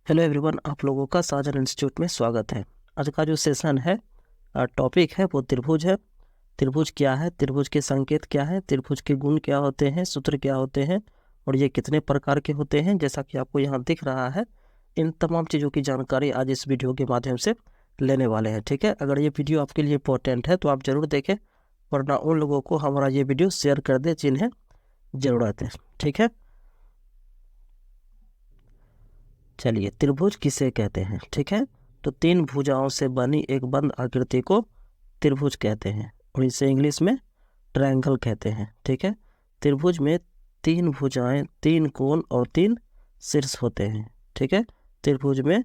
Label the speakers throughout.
Speaker 1: Hello everyone, आप लोगों का साजन इंस्टीट्यूट में स्वागत है। आज का जो सेशन है, टॉपिक है वो त्रिभुज है। त्रिभुज क्या है, त्रिभुज के संकेत क्या है, त्रिभुज के गुण क्या होते हैं, सूत्र क्या होते हैं और ये कितने प्रकार के होते हैं, जैसा कि आपको यहाँ दिख रहा है। इन तमाम चीज़ों की जानकारी आज इस वीडियो के माध्यम से लेने वाले हैं। ठीक है, अगर ये वीडियो आपके लिए इंपॉर्टेंट है तो आप ज़रूर देखें, वरना उन लोगों को हमारा ये वीडियो शेयर कर दें जिन्हें ज़रूरत है। ठीक है, चलिए, त्रिभुज किसे कहते हैं। ठीक है, तो तीन भुजाओं से बनी एक बंद आकृति को त्रिभुज कहते हैं और इसे इंग्लिश में ट्रायंगल कहते हैं। ठीक है, त्रिभुज में तीन भुजाएं, तीन कोण और तीन शीर्ष होते हैं। ठीक है, त्रिभुज में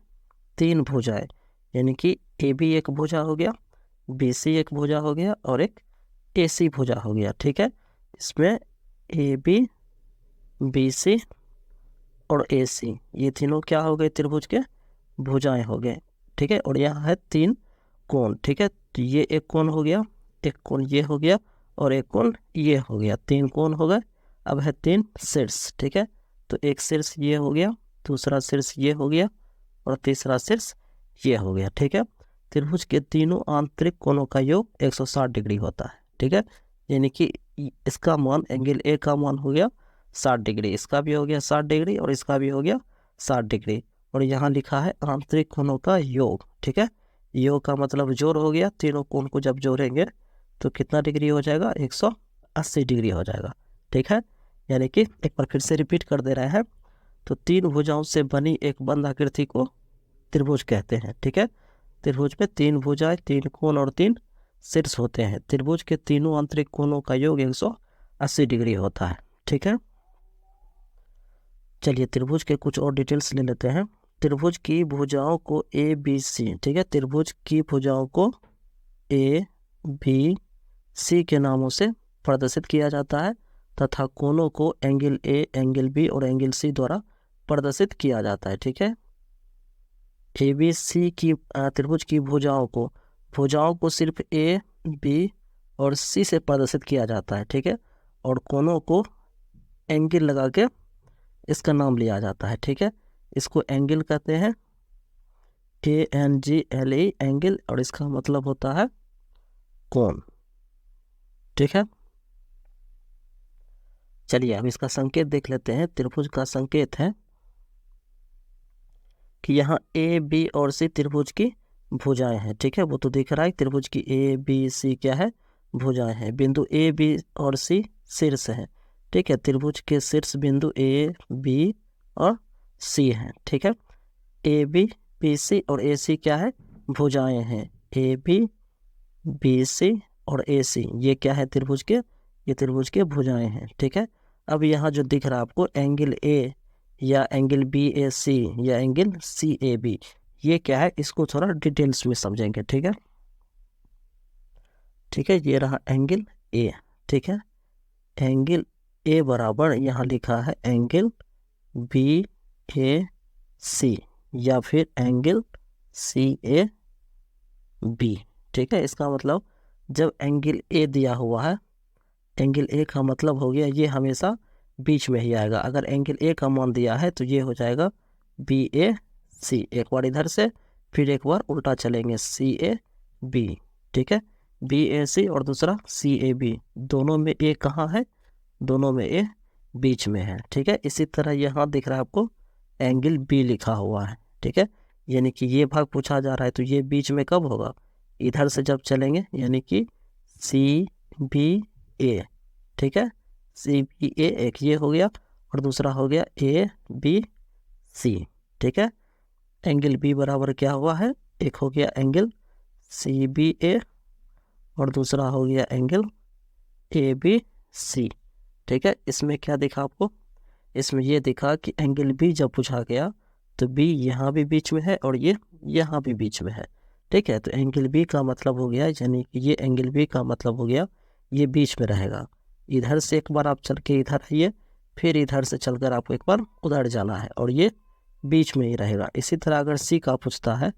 Speaker 1: तीन भुजाएं यानी कि ए बी एक भुजा हो गया, बी सी एक भुजा हो गया और एक ए सी भुजा हो गया। ठीक है, इसमें ए बी सी और ए सी ये तीनों क्या हो गए, त्रिभुज के भुजाएं हो गए। ठीक है, और यहाँ है तीन कोण। ठीक है, तो ये एक कोण हो गया, एक कोण ये हो गया और एक कोण ये हो गया। तीन कोण हो गए। अब है तीन शीर्ष। ठीक है, तो एक शीर्ष ये हो गया, दूसरा शीर्ष ये हो गया और तीसरा शीर्ष ये हो गया। ठीक है, त्रिभुज के तीनों आंतरिक कोणों का योग 160 डिग्री होता है। ठीक है, यानी कि इसका मान, एंगल ए का मान हो गया 60 डिग्री, इसका भी हो गया 60 डिग्री और इसका भी हो गया 60 डिग्री। और यहाँ लिखा है आंतरिक कोणों का योग। ठीक है, योग का मतलब जोड़ हो गया। तीनों कोण को जब जोड़ेंगे तो कितना डिग्री हो जाएगा, 180 डिग्री हो जाएगा। ठीक है, यानी कि एक बार फिर से रिपीट कर दे रहे हैं, तो तीन भुजाओं से बनी एक बंद आकृति को त्रिभुज कहते हैं। ठीक है, त्रिभुज में तीन भुजाएं, तीन कोण और तीन शीर्ष होते हैं। त्रिभुज के तीनों आंतरिक कोणों का योग 180 डिग्री होता है। ठीक है, चलिए त्रिभुज के कुछ और डिटेल्स ले लेते हैं। त्रिभुज की भुजाओं को ए बी सी, ठीक है, त्रिभुज की भुजाओं को ए बी सी के नामों से प्रदर्शित किया जाता है तथा कोणों को एंगल ए, एंगल बी और एंगल सी द्वारा प्रदर्शित किया जाता है। ठीक है, ए बी सी की त्रिभुज की भुजाओं को सिर्फ ए बी और सी से प्रदर्शित किया जाता है। ठीक है, और कोणों को एंगल लगा के इसका नाम लिया जाता है। ठीक है, इसको एंगल कहते हैं, ANGLE एंगल, और इसका मतलब होता है कोण। ठीक है, चलिए अब इसका संकेत देख लेते हैं। त्रिभुज का संकेत है कि यहाँ ए बी और सी त्रिभुज की भुजाएं हैं। ठीक है, वो तो दिख रहा है, त्रिभुज की ए बी सी क्या है, भुजाएं हैं। बिंदु ए बी और सी शीर्ष है। ठीक है, त्रिभुज के शीर्ष बिंदु ए बी और सी हैं। ठीक है, ए बी सी और ए सी क्या है, भुजाएं हैं। ए बी सी और ए सी ये क्या है, त्रिभुज के, ये त्रिभुज के भुजाएं हैं। ठीक है, अब यहाँ जो दिख रहा है आपको एंगल ए या एंगल बी ए सी या एंगल सी ए बी, ये क्या है, इसको थोड़ा डिटेल्स में समझेंगे। ठीक है, ठीक है, ये रहा एंगल ए। ठीक है, एंगल ए बराबर यहाँ लिखा है एंगल बी ए सी या फिर एंगल सी ए बी। ठीक है, इसका मतलब जब एंगल ए दिया हुआ है, एंगल ए का मतलब हो गया ये हमेशा बीच में ही आएगा। अगर एंगल ए का मान दिया है तो ये हो जाएगा बी ए सी, एक बार इधर से फिर एक बार उल्टा चलेंगे, सी ए बी। ठीक है, बी ए सी और दूसरा सी ए बी, दोनों में ए कहाँ है, दोनों में ए बीच में है। ठीक है, इसी तरह यहाँ दिख रहा है आपको एंगल बी लिखा हुआ है। ठीक है, यानी कि ये भाग पूछा जा रहा है तो ये बीच में कब होगा, इधर से जब चलेंगे, यानी कि सी बी ए। ठीक है, सी बी ए एक ये हो गया और दूसरा हो गया ए बी सी। ठीक है, एंगल बी बराबर क्या हुआ है, एक हो गया एंगल सी बी ए और दूसरा हो गया एंगल ए बी सी। ठीक है, इसमें क्या दिखा आपको, इसमें ये दिखा कि एंगल बी जब पूछा गया तो बी यहाँ भी बीच में है और ये यहाँ भी बीच में है। ठीक है, तो एंगल बी का मतलब हो गया, यानी कि ये एंगल बी का मतलब हो गया ये बीच में रहेगा। इधर से एक बार आप चल के इधर आइए, फिर इधर से चलकर आपको एक बार उधर जाना है और ये बीच में ही रहेगा। इसी तरह अगर सी का पूछता है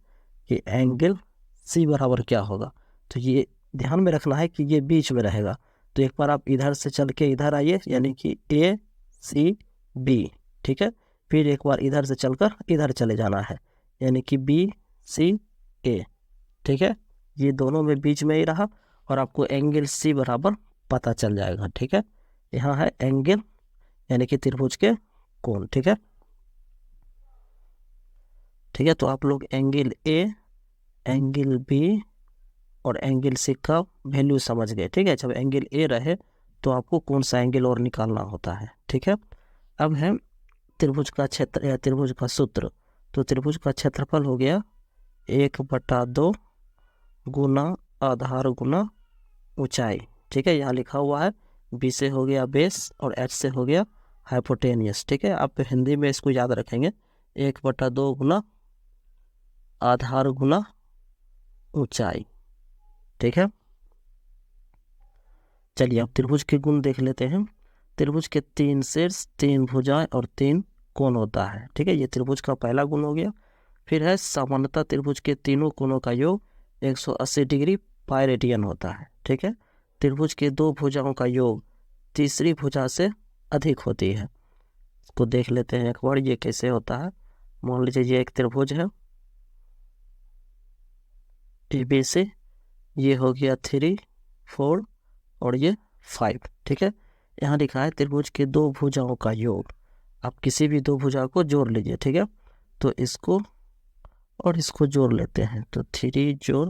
Speaker 1: कि एंगल सी बराबर क्या होगा, तो ये ध्यान में रखना है कि ये बीच में रहेगा। तो एक बार आप इधर से चल के इधर आइए, यानी कि ए सी बी। ठीक है, फिर एक बार इधर से चलकर इधर चले जाना है, यानी कि BCA, ठीक है। ये दोनों में बीच में ही रहा और आपको एंगल C बराबर पता चल जाएगा, ठीक है। यहाँ है एंगल यानी कि त्रिभुज के कोण, ठीक है। ठीक है, तो आप लोग एंगल A, एंगल B और एंगल C का वैल्यू समझ गए, ठीक है। जब एंगल A रहे तो आपको कौन सा एंगल और निकालना होता है, ठीक है। अब है त्रिभुज का क्षेत्र या त्रिभुज का सूत्र। तो त्रिभुज का क्षेत्रफल हो गया 1/2 गुना आधार गुना ऊंचाई, ठीक है। यहाँ लिखा हुआ है B से हो गया बेस और H से हो गया हाइपोटेनियस, ठीक है। आप हिंदी में इसको याद रखेंगे 1/2 गुना आधार गुना ऊंचाई, ठीक है। चलिए अब त्रिभुज के गुण देख लेते हैं। त्रिभुज के 3 शीर्ष, 3 भुजाएं और 3 कोण होता है, ठीक है। ये त्रिभुज का पहला गुण हो गया। फिर है सामान्यतः त्रिभुज के तीनों कोणों का योग 180 डिग्री पाई रेडियन होता है, ठीक है। त्रिभुज के 2 भुजाओं का योग तीसरी भुजा से अधिक होती है। इसको देख लेते हैं एक बार, ये कैसे होता है। मान लीजिए ये एक त्रिभुज है ABC, ये हो गया 3, 4 और ये 5, ठीक है। यहाँ लिखा है त्रिभुज के 2 भुजाओं का योग। आप किसी भी 2 भुजा को जोड़ लीजिए, ठीक है। तो इसको और इसको जोड़ लेते हैं, तो 3 जोड़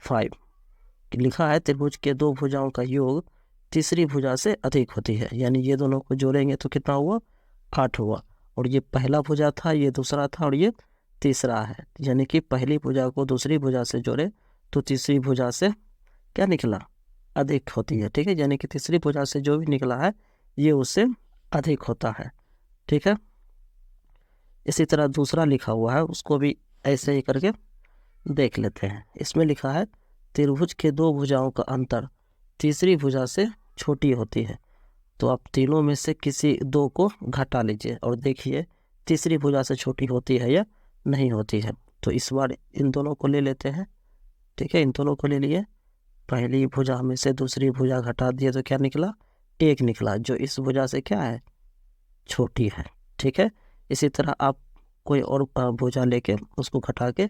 Speaker 1: 5 लिखा है त्रिभुज के 2 भुजाओं का योग तीसरी भुजा से अधिक होती है, यानी ये दोनों को जोड़ेंगे तो कितना हुआ, 8 हुआ। और ये पहला भुजा था, ये दूसरा था और ये तीसरा है, यानी कि पहली भुजा को दूसरी भुजा से जोड़े तो तीसरी भुजा से क्या निकला, अधिक होती है, ठीक है। यानी कि तीसरी भुजा से जो भी निकला है ये उससे अधिक होता है, ठीक है। इसी तरह दूसरा लिखा हुआ है, उसको भी ऐसे ही करके देख लेते हैं। इसमें लिखा है त्रिभुज के 2 भुजाओं का अंतर तीसरी भुजा से छोटी होती है। तो आप तीनों में से किसी 2 को घटा लीजिए और देखिए तीसरी भुजा से छोटी होती है या नहीं होती है। तो इस बार इन दोनों को ले लेते हैं, ठीक है। इन दोनों को ले लिए, पहली भुजा में से दूसरी भुजा घटा दिए तो क्या निकला, 1 निकला, जो इस भुजा से क्या है, छोटी है, ठीक है। इसी तरह आप कोई और भुजा लेके उसको घटा के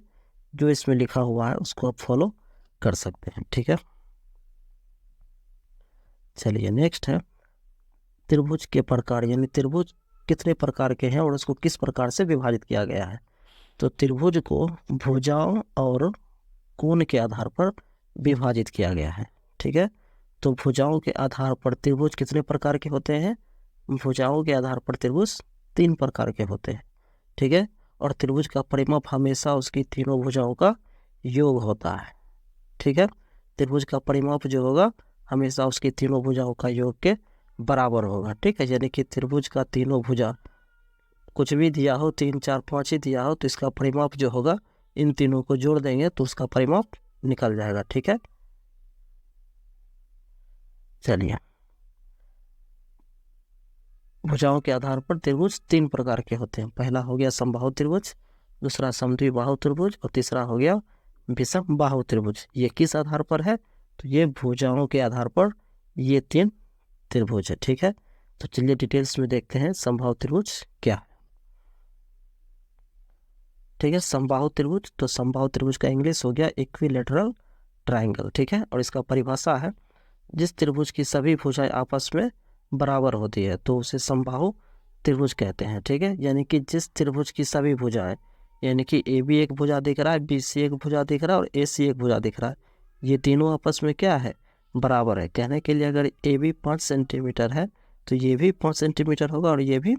Speaker 1: जो इसमें लिखा हुआ है उसको आप फॉलो कर सकते हैं, ठीक है। चलिए नेक्स्ट है त्रिभुज के प्रकार, यानी त्रिभुज कितने प्रकार के हैं और उसको किस प्रकार से विभाजित किया गया है। तो त्रिभुज को भुजाओं और कोण के आधार पर विभाजित किया गया है, ठीक है। तो भुजाओं के आधार पर त्रिभुज कितने प्रकार के होते हैं, भुजाओं के आधार पर त्रिभुज 3 प्रकार के होते हैं, ठीक है। और त्रिभुज का परिमाप हमेशा उसकी तीनों भुजाओं का योग होता है, ठीक है। त्रिभुज का परिमाप जो होगा हमेशा उसकी तीनों भुजाओं का योग के बराबर होगा, ठीक है। यानी कि त्रिभुज का तीनों भुजा कुछ भी दिया हो, 3, 4, 5 ही दिया हो, तो इसका परिमाप जो होगा इन तीनों को जोड़ देंगे तो उसका परिमाप निकल जाएगा, ठीक है। चलिए भुजाओं के आधार पर त्रिभुज 3 प्रकार के होते हैं। पहला हो गया समबाहु त्रिभुज, दूसरा समद्विबाहु त्रिभुज और तीसरा हो गया विषम बाहु त्रिभुज। ये किस आधार पर है, तो ये भुजाओं के आधार पर ये 3 त्रिभुज है, ठीक है। तो चलिए डिटेल्स में देखते हैं समबाहु त्रिभुज क्या है, ठीक है। समबाहु त्रिभुज, तो समबाहु त्रिभुज का इंग्लिश हो गया इक्विलेटरल ट्राइंगल, ठीक है। और इसका परिभाषा है जिस त्रिभुज की सभी भुजाएं आपस में बराबर होती है तो उसे समबाहु त्रिभुज कहते हैं, ठीक है। यानी कि जिस त्रिभुज की सभी भुजाएं, यानी कि AB एक भुजा दिख रहा है, BC एक भुजा दिख रहा है और AC एक भुजा दिख रहा है, ये तीनों आपस में क्या है, बराबर है। कहने के लिए अगर AB 5 सेंटीमीटर है तो ये भी 5 सेंटीमीटर होगा और ये भी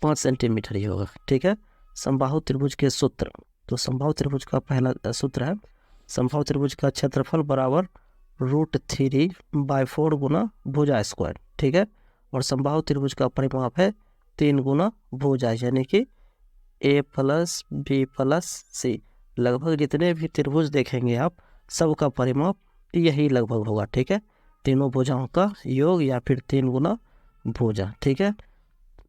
Speaker 1: 5 सेंटीमीटर ही होगा, ठीक है। समबाहु त्रिभुज के सूत्र, तो समबाहु त्रिभुज का पहला सूत्र है समबाहु त्रिभुज का क्षेत्रफल बराबर √3/4 गुना भुजा स्क्वायर, ठीक है। और समबाहु त्रिभुज का परिमाप है 3 गुना भुजा, यानी कि A + B + C। लगभग जितने भी त्रिभुज देखेंगे आप सबका परिमाप यही लगभग होगा, ठीक है। तीनों भुजाओं का योग या फिर 3 गुना भुजा, ठीक है।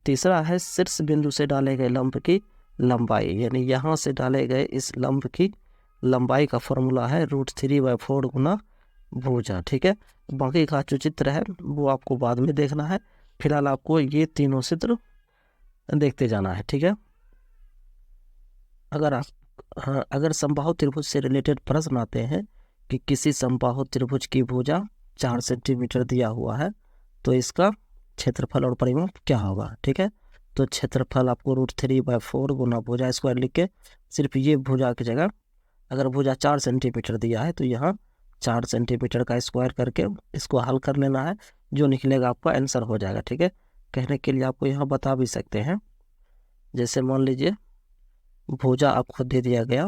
Speaker 1: तीसरा है शीर्ष बिंदु से डाले गए लंब की लंबाई, यानी यहाँ से डाले गए इस लंब की लंबाई का फॉर्मूला है √3/4 गुना भुजा, ठीक है। बाकी का जो चित्र है वो आपको बाद में देखना है, फिलहाल आपको ये तीनों सूत्र देखते जाना है, ठीक है। अगर समबाहु त्रिभुज से रिलेटेड प्रश्न आते हैं कि किसी समबाहु त्रिभुज की भुजा 4 सेंटीमीटर दिया हुआ है तो इसका क्षेत्रफल और परिमाप क्या होगा, ठीक है। तो क्षेत्रफल आपको √3/4 गुना भुजा स्क्वायर लिख के सिर्फ ये भुजा की जगह अगर भुजा 4 सेंटीमीटर दिया है तो यहाँ 4 सेंटीमीटर का स्क्वायर करके इसको हल कर लेना है, जो निकलेगा आपका आंसर हो जाएगा, ठीक है। कहने के लिए आपको यहाँ बता भी सकते हैं, जैसे मान लीजिए भुजा आपको दे दिया गया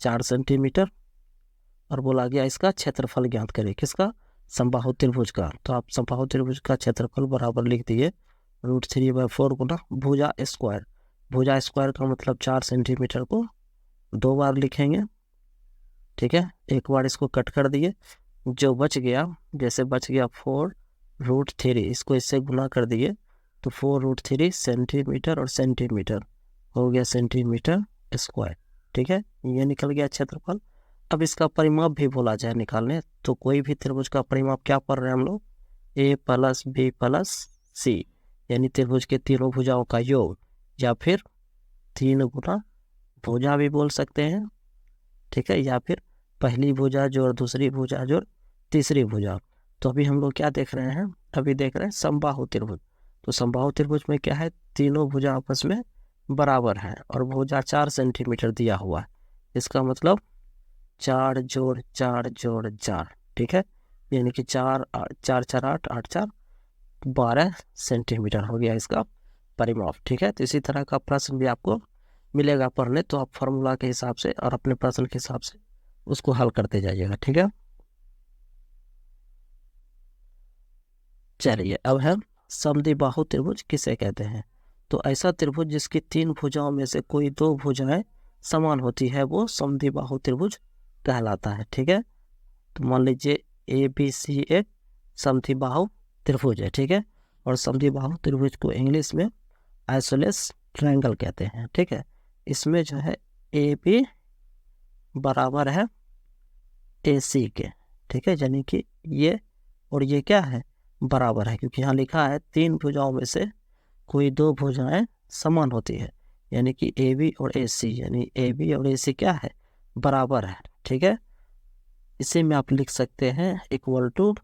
Speaker 1: 4 सेंटीमीटर और बोला गया इसका क्षेत्रफल ज्ञात करें, किसका, समबाहु त्रिभुज का। तो आप समबाहु त्रिभुज का क्षेत्रफल बराबर लिख दिए √3/4 गुना भुजा स्क्वायर। भुजा स्क्वायर का मतलब 4 सेंटीमीटर को 2 बार लिखेंगे, ठीक है। एक बार इसको कट कर दिए, जो बच गया, जैसे बच गया 4√3, इसको इससे गुना कर दिए तो 4√3 सेंटीमीटर और सेंटीमीटर हो गया सेंटीमीटर स्क्वायर, ठीक है। ये निकल गया क्षेत्रफल। अब इसका परिमाप भी बोला जाए निकालने तो कोई भी त्रिभुज का परिमाप क्या पढ़ रहे हैं हम लोग, A + B + C, यानी त्रिभुज के तीनों भुजाओं का योग, या फिर 3 गुना भुजा भी बोल सकते हैं, ठीक है, या फिर पहली भुजा जोड़ दूसरी भुजा जोड़ तीसरी भुजा। तो अभी हम लोग क्या देख रहे हैं, अभी देख रहे हैं समबाहु त्रिभुज। तो समबाहु त्रिभुज में क्या है, तीनों भुजा आपस में बराबर है और भुजा 4 सेंटीमीटर दिया हुआ है, इसका मतलब 4 जोड़ 4 जोड़ 4, ठीक है, यानी कि 4 4 4 8 8 4 12 सेंटीमीटर हो गया इसका परिमाप, ठीक है। तो इसी तरह का प्रश्न भी आपको मिलेगा पढ़ने, तो आप फार्मूला के हिसाब से और अपने प्रश्न के हिसाब से उसको हल करते जाइएगा, ठीक है। चलिए अब है समद्विबाहु त्रिभुज किसे कहते हैं। तो ऐसा त्रिभुज जिसकी 3 भुजाओं में से कोई 2 भुजाएं समान होती है वो समद्विबाहु त्रिभुज कहलाता है, ठीक है। तो मान लीजिए ABC एक समद्विबाहु त्रिभुज है, ठीक है, और समद्विबाहु त्रिभुज को इंग्लिश में आइसोसेलेस ट्रायंगल कहते हैं, ठीक है। इसमें जो है AB बराबर है AC के, ठीक है, यानी कि ये और ये क्या है, बराबर है, क्योंकि यहाँ लिखा है 3 भुजाओं में से कोई 2 भुजाएं समान होती है, यानी कि AB और AC, यानी AB और AC क्या है, बराबर है, ठीक है। इसी में आप लिख सकते हैं =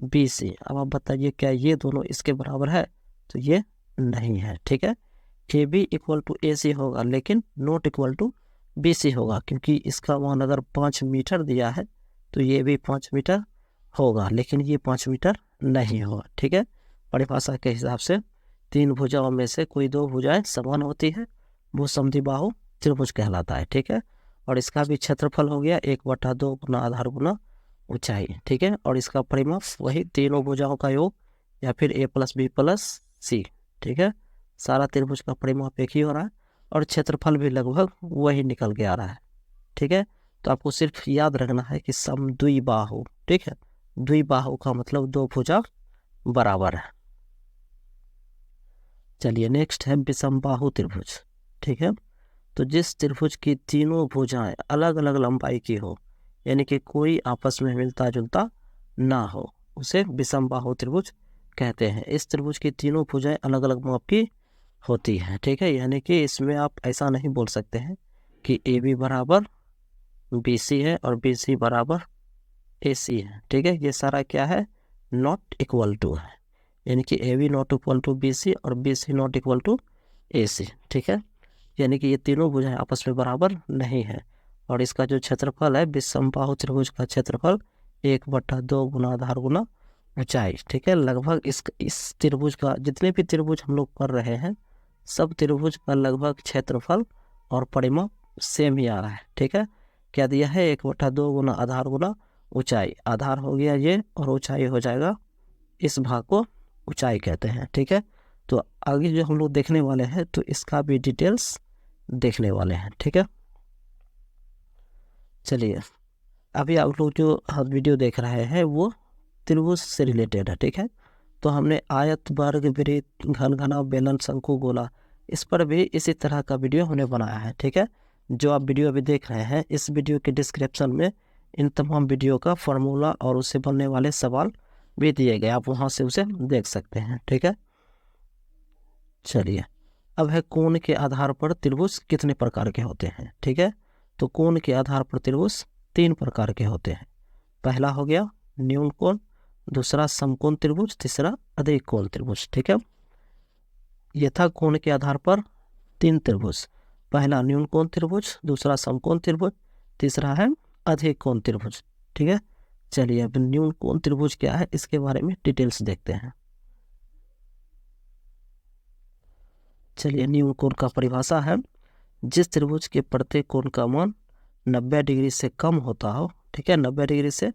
Speaker 1: BC। अब आप बताइए क्या ये दोनों इसके बराबर है, तो ये नहीं है, ठीक है। AB = AC होगा लेकिन नॉट = BC होगा, क्योंकि इसका मान अगर 5 मीटर दिया है तो ये भी 5 मीटर होगा, लेकिन ये 5 मीटर नहीं होगा, ठीक है। परिभाषा के हिसाब से 3 भुजाओं में से कोई 2 भुजाएं समान होती है वो समद्विबाहु त्रिभुज कहलाता है, ठीक है। और इसका भी क्षेत्रफल हो गया 1/2 गुना आधार गुना ऊंचाई, ठीक है। और इसका परिमाप वही तीनों भुजाओं का योग या फिर A + B + C, ठीक है। सारा त्रिभुज का परिमाप एक ही हो रहा है और क्षेत्रफल भी लगभग वही निकल के आ रहा है, ठीक है। तो आपको सिर्फ याद रखना है कि समद्विबाहु, ठीक है, द्विबाहु का मतलब 2 भुजा बराबर है। चलिए नेक्स्ट है विषमबाहु त्रिभुज, ठीक है। तो जिस त्रिभुज की तीनों भुजाएं अलग अलग लंबाई की हो, यानी कि कोई आपस में मिलता जुलता ना हो, उसे विषमबाहु त्रिभुज कहते हैं। इस त्रिभुज की तीनों भुजाएं अलग अलग माप की होती हैं, ठीक है, यानी कि इसमें आप ऐसा नहीं बोल सकते हैं कि AB बराबर BC है और BC बराबर AC है, ठीक है। ये सारा क्या है, नॉट इक्वल टू है, यानी कि AB not equal to BC और BC not equal to AC, ठीक है। यानी कि ये तीनों भुजाएं आपस में बराबर नहीं है। और इसका जो क्षेत्रफल है विषमबाहु त्रिभुज का क्षेत्रफल 1/2 गुना आधार गुना ऊंचाई, ठीक है। लगभग इस त्रिभुज का जितने भी त्रिभुज हम लोग कर रहे हैं सब त्रिभुज का लगभग क्षेत्रफल और परिमाप सेम ही आ रहा है, ठीक है। क्या दिया है, 1/2 गुना आधार गुना ऊंचाई, आधार हो गया ये और ऊंचाई हो जाएगा, इस भाग को ऊंचाई कहते हैं, ठीक है। तो आगे जो हम लोग देखने वाले हैं तो इसका भी डिटेल्स देखने वाले हैं, ठीक है। चलिए अभी आप लोग जो वीडियो देख रहे हैं वो त्रिभुज से रिलेटेड है, ठीक है। तो हमने आयत वर्ग वृत्त घन घना बेलन शंकु गोला इस पर भी इसी तरह का वीडियो हमने बनाया है, ठीक है। जो आप वीडियो अभी देख रहे हैं इस वीडियो के डिस्क्रिप्शन में इन तमाम वीडियो का फार्मूला और उससे बनने वाले सवाल भी दिए गए, आप वहाँ से उसे देख सकते हैं, ठीक है। चलिए, अब है कोण के आधार पर त्रिभुज कितने प्रकार के होते हैं। ठीक है, तो कोण के आधार पर त्रिभुज 3 प्रकार के होते हैं। पहला हो गया न्यून कोण, दूसरा समकोण त्रिभुज, तीसरा अधिक कोण त्रिभुज। ठीक है, यथा कोण के आधार पर 3 त्रिभुज, पहला न्यून कोण त्रिभुज, दूसरा समकोण त्रिभुज, तीसरा है अधिक कोण त्रिभुज। ठीक है, चलिए अब न्यून कोण त्रिभुज क्या है इसके बारे में डिटेल्स देखते हैं। चलिए, न्यून कोण का परिभाषा है जिस त्रिभुज के प्रत्येक कोण का मान 90 डिग्री से कम होता हो। ठीक है, 90 डिग्री से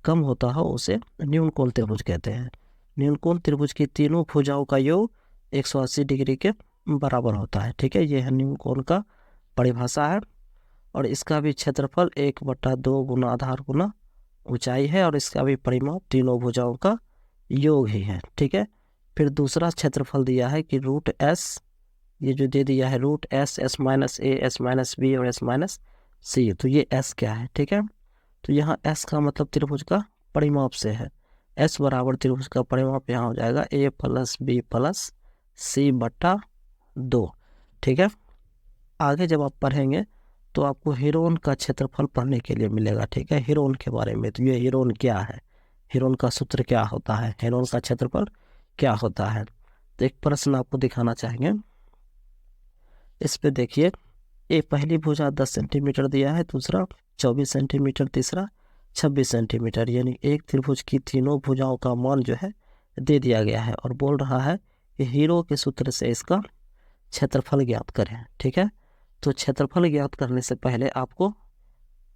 Speaker 1: कम होता हो उसे न्यून कोण त्रिभुज कहते हैं। न्यून कोण त्रिभुज की तीनों भुजाओं का योग 180 डिग्री के बराबर होता है। ठीक है, यह है न्यून कोण का परिभाषा है, और इसका भी क्षेत्रफल 1/2 गुना आधार गुना ऊंचाई है, और इसका भी परिमाप तीनों भुजाओं का योग ही है। ठीक है, फिर दूसरा क्षेत्रफल दिया है कि रूट एस, ये जो दे दिया है रूट एस, एस माइनस ए, एस माइनस बी और एस माइनस सी। तो ये एस क्या है। ठीक है, तो यहाँ एस का मतलब त्रिभुज का परिमाप से है। एस बराबर त्रिभुज का परिमाप यहाँ हो जाएगा ए प्लस बी प्लस सी बट्टा 2। ठीक है, आगे जब आप पढ़ेंगे तो आपको हीरोन का क्षेत्रफल पढ़ने के लिए मिलेगा। ठीक है, हीरोन के बारे में, तो ये हीरोन क्या है, हीरोन का सूत्र क्या होता है, हीरोन का क्षेत्रफल क्या होता है। तो एक प्रश्न आपको दिखाना चाहेंगे, इस पे देखिए, ये पहली भुजा 10 सेंटीमीटर दिया है, दूसरा 24 सेंटीमीटर, तीसरा 26 सेंटीमीटर, यानी एक त्रिभुज की तीनों भुजाओं का मान जो है दे दिया गया है, और बोल रहा है कि हीरो के सूत्र से इसका क्षेत्रफल ज्ञात करें। ठीक है, तो क्षेत्रफल ज्ञात करने से पहले आपको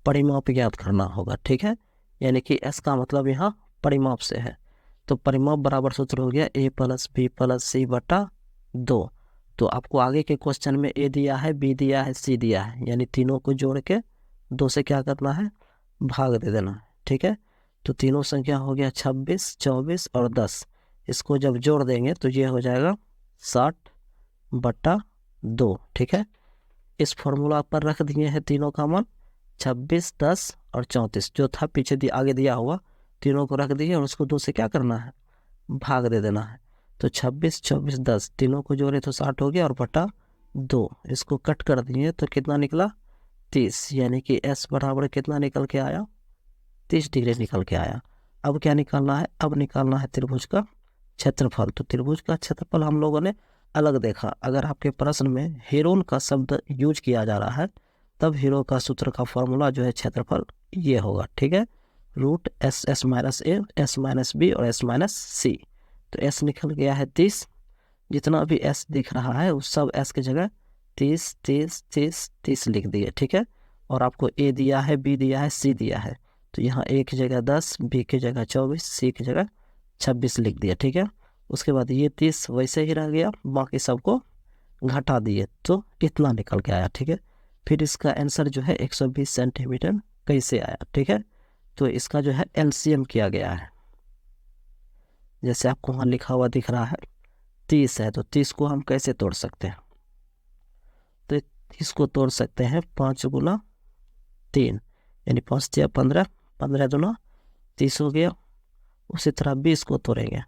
Speaker 1: परिमाप ज्ञात करना होगा। ठीक है, यानी कि एस का मतलब यहाँ परिमाप से है, तो परिमाप बराबर सूत्र हो गया ए प्लस बी प्लस सी बटा 2। तो आपको आगे के क्वेश्चन में ए दिया है, बी दिया है, सी दिया है, यानी तीनों को जोड़ के 2 से क्या करना है, भाग दे देना है। ठीक है, तो तीनों संख्या हो गया 26, 24 और 10, इसको जब जोड़ देंगे तो ये हो जाएगा 60/2। ठीक है, इस फॉर्मूला पर रख दिए हैं तीनों का मान 26, 10 और 34, जो था पीछे आगे दिया हुआ, तीनों को रख दिए और उसको 2 से क्या करना है, भाग दे देना है। तो 26, 24, 10 तीनों को जोड़े तो 60 हो गया, और बटा 2 इसको कट कर दिए तो कितना निकला, 30, यानी कि एस बराबर कितना निकल के आया, 30 डिग्री निकल के आया। अब क्या निकालना है, अब निकालना है त्रिभुज का क्षेत्रफल। तो त्रिभुज का क्षेत्रफल हम लोगों ने अलग देखा, अगर आपके प्रश्न में हीरोन का शब्द यूज किया जा रहा है तब हीरो का सूत्र का फॉर्मूला जो है क्षेत्रफल ये होगा। ठीक है, रूट एस, एस माइनस ए, एस माइनस बी और एस माइनस सी। तो एस निकल गया है 30, जितना भी एस दिख रहा है उस सब एस की जगह 30, 30, 30, 30 लिख दिए। ठीक है, और आपको ए दिया है, बी दिया है, सी दिया है, तो यहाँ ए की जगह 10, बी की जगह 24, सी की जगह 26 लिख दिया। ठीक है, उसके बाद ये 30 वैसे ही रह गया, बाकी सबको घटा दिए तो इतना निकल के आया। ठीक है, फिर इसका आंसर जो है 120 सेंटीमीटर कैसे आया। ठीक है, तो इसका जो है एलसीएम किया गया है, जैसे आपको वहाँ लिखा हुआ दिख रहा है 30 है, तो 30 को हम कैसे तोड़ सकते हैं, तो 30 को तोड़ सकते हैं 5 गुना 3, यानी 5 या 15, 15 दूना 30 हो गया। उसी तरह 20 को तोड़ेंगे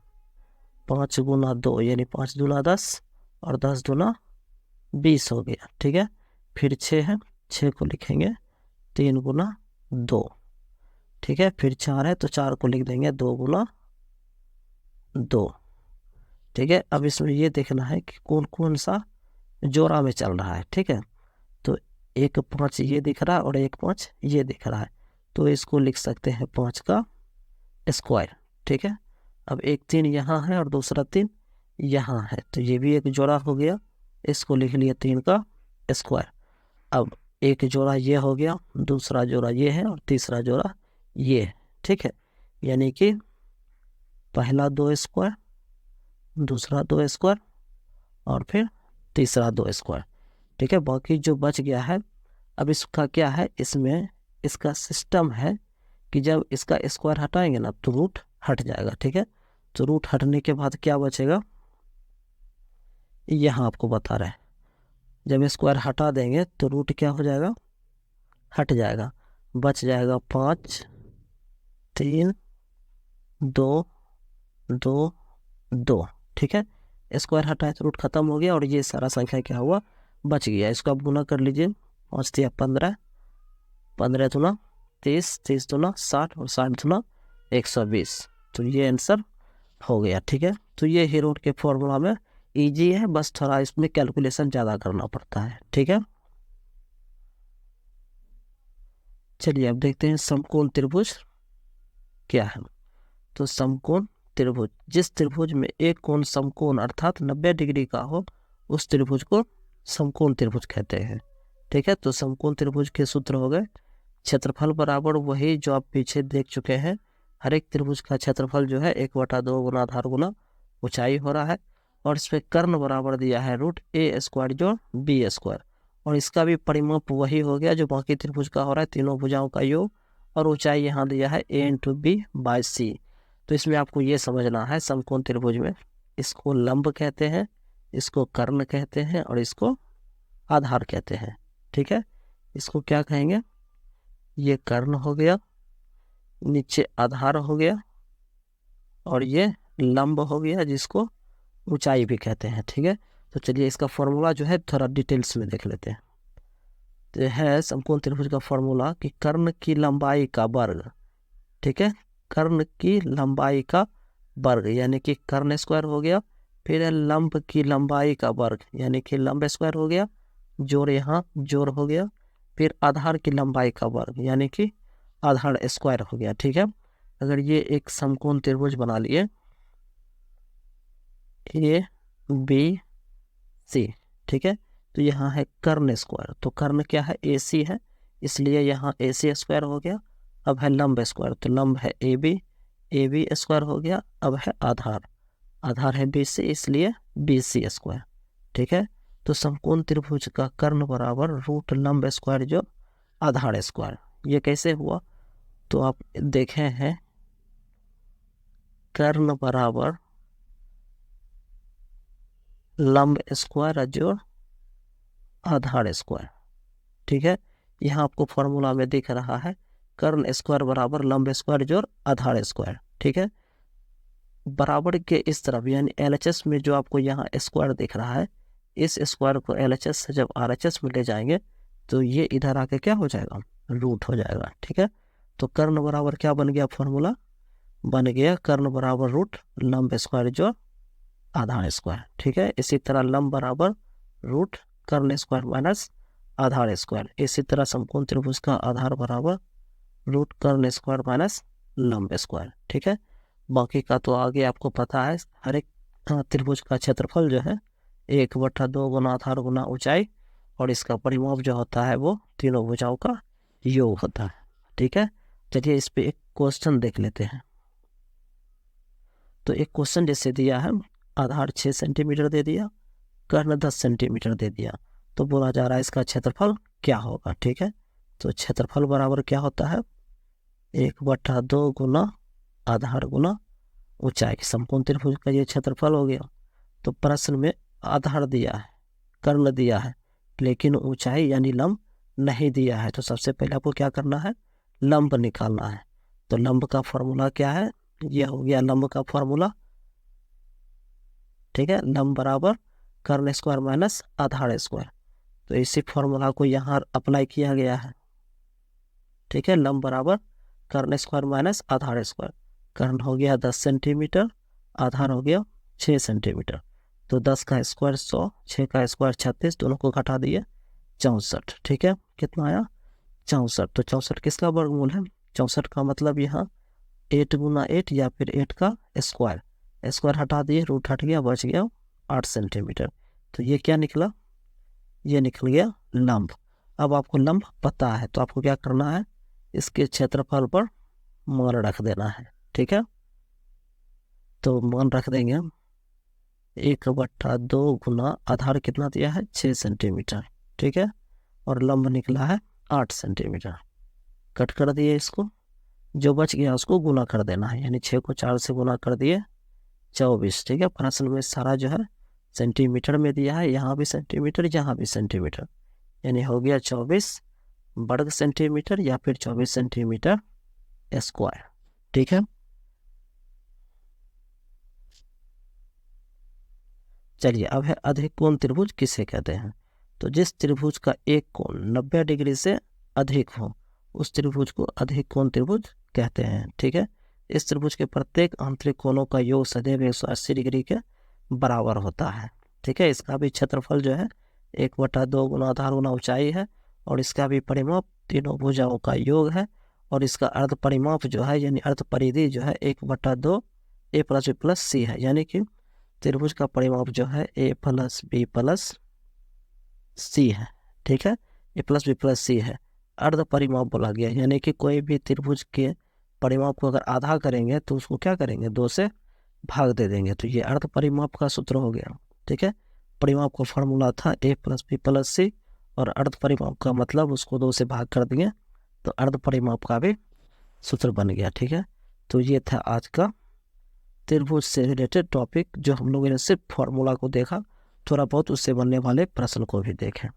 Speaker 1: 5 गुना 2, यानी 5 दूना 10 और 10 दूना 20 हो गया। ठीक है, फिर 6 है, 6 को लिखेंगे 3 गुना 2। ठीक है, फिर 4 है तो 4 को लिख देंगे 2 गुना 2। ठीक है, अब इसमें ये देखना है कि कौन कौन सा जोड़ा में चल रहा है। ठीक है, तो 1 5 ये दिख रहा है और 1 5 ये दिख रहा है, तो इसको लिख सकते हैं 5 का स्क्वायर। ठीक है, अब एक 3 यहाँ है और दूसरा 3 यहाँ है, तो ये भी एक जोड़ा हो गया, इसको लिख लिया 3 का स्क्वायर। अब एक जोड़ा ये हो गया, दूसरा जोड़ा ये है और तीसरा जोड़ा ये है। ठीक है, यानी कि पहला 2 स्क्वायर, दूसरा 2 स्क्वायर और फिर तीसरा 2 स्क्वायर। ठीक है, बाकी जो बच गया है, अब इसका क्या है, इसमें इसका सिस्टम है कि जब इसका स्क्वायर हटाएंगे ना तो रूट हट जाएगा। ठीक है, तो रूट हटने के बाद क्या बचेगा, यहाँ आपको बता रहे हैं, जब स्क्वायर हटा देंगे तो रूट क्या हो जाएगा, हट जाएगा, बच जाएगा 5, 3, 2, 2, 2। ठीक है, स्क्वायर हटाए तो रूट खत्म हो गया और ये सारा संख्या क्या हुआ, बच गया। इसको आप गुना कर लीजिए, 5 दिया 15, 15 दूना 30, 30 दूना 60 और 60 दूना 120। तो ये आंसर हो गया। ठीक है, तो ये ही रूट के फॉर्मूला में इजी है, बस थोड़ा इसमें कैलकुलेशन ज़्यादा करना पड़ता है। ठीक है, चलिए अब देखते हैं समकोण त्रिभुज क्या है। तो समकोण त्रिभुज, जिस त्रिभुज में एक कोण समकोण अर्थात 90 डिग्री का हो उस त्रिभुज को समकोण त्रिभुज कहते हैं। ठीक है, तो समकोण त्रिभुज के सूत्र हो गए क्षेत्रफल बराबर वही जो आप पीछे देख चुके हैं। हर एक त्रिभुज का क्षेत्रफल जो है 1/2 गुना आधार गुना ऊंचाई हो रहा है, और इस पे कर्ण बराबर दिया है रूट ए स्क्वायर जो बी स्क्वायर, और इसका भी परिमाप वही हो गया जो बाकी त्रिभुज का हो रहा है, तीनों भुजाओं का योग, और ऊंचाई यहाँ दिया है a इंटू बी बाई सी। तो इसमें आपको ये समझना है समकोण त्रिभुज में इसको लंब कहते हैं, इसको कर्ण कहते हैं और इसको आधार कहते हैं। ठीक है, इसको क्या कहेंगे, ये कर्ण हो गया, नीचे आधार हो गया, और ये लंब हो गया जिसको ऊंचाई भी कहते हैं। ठीक है, तो चलिए इसका फॉर्मूला जो है थोड़ा डिटेल्स में देख लेते हैं। तो है समकोण त्रिभुज का फॉर्मूला कि कर्ण की लंबाई का वर्ग, ठीक है, कर्ण की लंबाई का वर्ग यानी कि कर्ण स्क्वायर हो गया, फिर लंब की लंबाई का वर्ग यानी कि लंब स्क्वायर हो गया, जोड़ यहाँ जोड़ हो गया, फिर आधार की लंबाई का वर्ग यानी कि आधार स्क्वायर हो गया। ठीक है, अगर ये एक समकोण त्रिभुज बना लिए ए बी सी, ठीक है, तो यहाँ है कर्ण स्क्वायर, तो कर्ण क्या है ए सी है, इसलिए यहाँ ए सी स्क्वायर हो गया। अब है लंब स्क्वायर, तो लंब है ए बी स्क्वायर हो गया। अब है आधार, आधार है बी सी, इसलिए बी सी स्क्वायर। ठीक है, तो समकोण त्रिभुज का कर्ण बराबर रूट लंब स्क्वायर जो आधार स्क्वायर। ये कैसे हुआ, तो आप देखे हैं कर्ण बराबर लंब स्क्वायर जोड़ आधार स्क्वायर। ठीक है, यहाँ आपको फॉर्मूला में दिख रहा है कर्ण स्क्वायर बराबर लंब स्क्वायर जोड़ आधार स्क्वायर। ठीक है, बराबर के इस तरफ यानी LHS में जो आपको यहाँ स्क्वायर दिख रहा है, इस स्क्वायर को LHS से जब RHS में ले जाएंगे तो ये इधर आके क्या हो जाएगा, रूट हो जाएगा। ठीक है, तो कर्ण बराबर क्या बन गया, फॉर्मूला बन गया कर्ण बराबर रूट लंब स्क्वायर जोड़ आधार स्क्वायर। ठीक है, इसी तरह लंब बराबर रूट कर्ण स्क्वायर माइनस आधार स्क्वायर। इसी तरह समकोण त्रिभुज का आधार बराबर रूट कर्ण स्क्वायर माइनस लंब स्क्वायर। ठीक है, बाकी का तो आगे आपको पता है। हर एक त्रिभुज का क्षेत्रफल जो है 1/2 गुना आधार गुना ऊंचाई, और इसका परिमाप जो होता है वो तीनों भुजाओं का योग होता है। ठीक है, चलिए इस पे एक क्वेश्चन देख लेते हैं। तो एक क्वेश्चन जैसे दिया है, आधार 6 सेंटीमीटर दे दिया, कर्ण 10 सेंटीमीटर दे दिया, तो बोला जा रहा है इसका क्षेत्रफल क्या होगा। ठीक है, तो क्षेत्रफल बराबर क्या होता है, 1/2 गुना आधार गुना ऊंचाई। समकोण त्रिभुज का ये क्षेत्रफल हो गया। तो प्रश्न में आधार दिया है, कर्ण दिया है, लेकिन ऊंचाई यानी लंब नहीं दिया है। तो सबसे पहले आपको क्या करना है, लंब निकालना है। तो लंब का फॉर्मूला क्या है, ये हो गया लंब का फॉर्मूला। ठीक है, लंब बराबर कर्ण स्क्वायर माइनस आधार स्क्वायर, तो इसी फॉर्मूला को यहाँ अप्लाई किया गया है। ठीक है, लंब बराबर कर्ण स्क्वायर माइनस आधार स्क्वायर, कर्ण हो गया 10 सेंटीमीटर, आधार हो गया 6 सेंटीमीटर, तो 10 का स्क्वायर 100, 6 का स्क्वायर 36, दोनों को घटा दिए 64। ठीक है, कितना आया 64। तो 64 किसका वर्गमूल है, 64 का मतलब यहाँ 8 गुना 8 या फिर 8 का स्क्वायर, स्क्वायर हटा दिए, रूट हट गया, बच गया 8 सेंटीमीटर। तो ये क्या निकला, ये निकल गया लंब। अब आपको लंब पता है तो आपको क्या करना है, इसके क्षेत्रफल पर मान रख देना है। ठीक है, तो मान रख देंगे हम 1/2 गुना आधार कितना दिया है 6 सेंटीमीटर। ठीक है, और लंब निकला है 8 सेंटीमीटर। कट कर दिए इसको, जो बच गया उसको गुना कर देना है, यानी 6 को 4 से गुना कर दिए 24। ठीक है, प्रश्न में सारा जो है सेंटीमीटर में दिया है, यहाँ भी सेंटीमीटर यहाँ भी सेंटीमीटर, यानी हो गया 24 वर्ग सेंटीमीटर या फिर 24 सेंटीमीटर स्क्वायर। ठीक है, चलिए अब है अधिक कोण त्रिभुज किसे कहते हैं। तो जिस त्रिभुज का एक कोण 90 डिग्री से अधिक हो उस त्रिभुज को अधिक कोण त्रिभुज कहते हैं। ठीक है, इस त्रिभुज के प्रत्येक आंतरिक कोणों का योग सदैव 180 डिग्री के बराबर होता है। ठीक है, इसका भी क्षेत्रफल जो है 1/2 गुना आधार गुना ऊंचाई है और इसका भी परिमाप तीनों भुजाओं का योग है और इसका अर्ध परिमाप जो है यानी अर्ध परिधि जो है 1/2 a + b + c है, यानी कि त्रिभुज का परिमाप जो है a + b + c है। ठीक है, a + b + c है, अर्ध परिमाप बोला गया, यानी कि कोई भी त्रिभुज के परिमाप को अगर आधा करेंगे तो उसको क्या करेंगे 2 से भाग दे देंगे, तो ये अर्ध परिमाप का सूत्र हो गया। ठीक है, परिमाप का फॉर्मूला था a + b + c और अर्ध परिमाप का मतलब उसको 2 से भाग कर दिए तो अर्ध परिमाप का भी सूत्र बन गया। ठीक है, तो ये था आज का त्रिभुज से रिलेटेड टॉपिक, जो हम लोगों ने सिर्फ फॉर्मूला को देखा, थोड़ा बहुत उससे बनने वाले प्रश्न को भी देखें।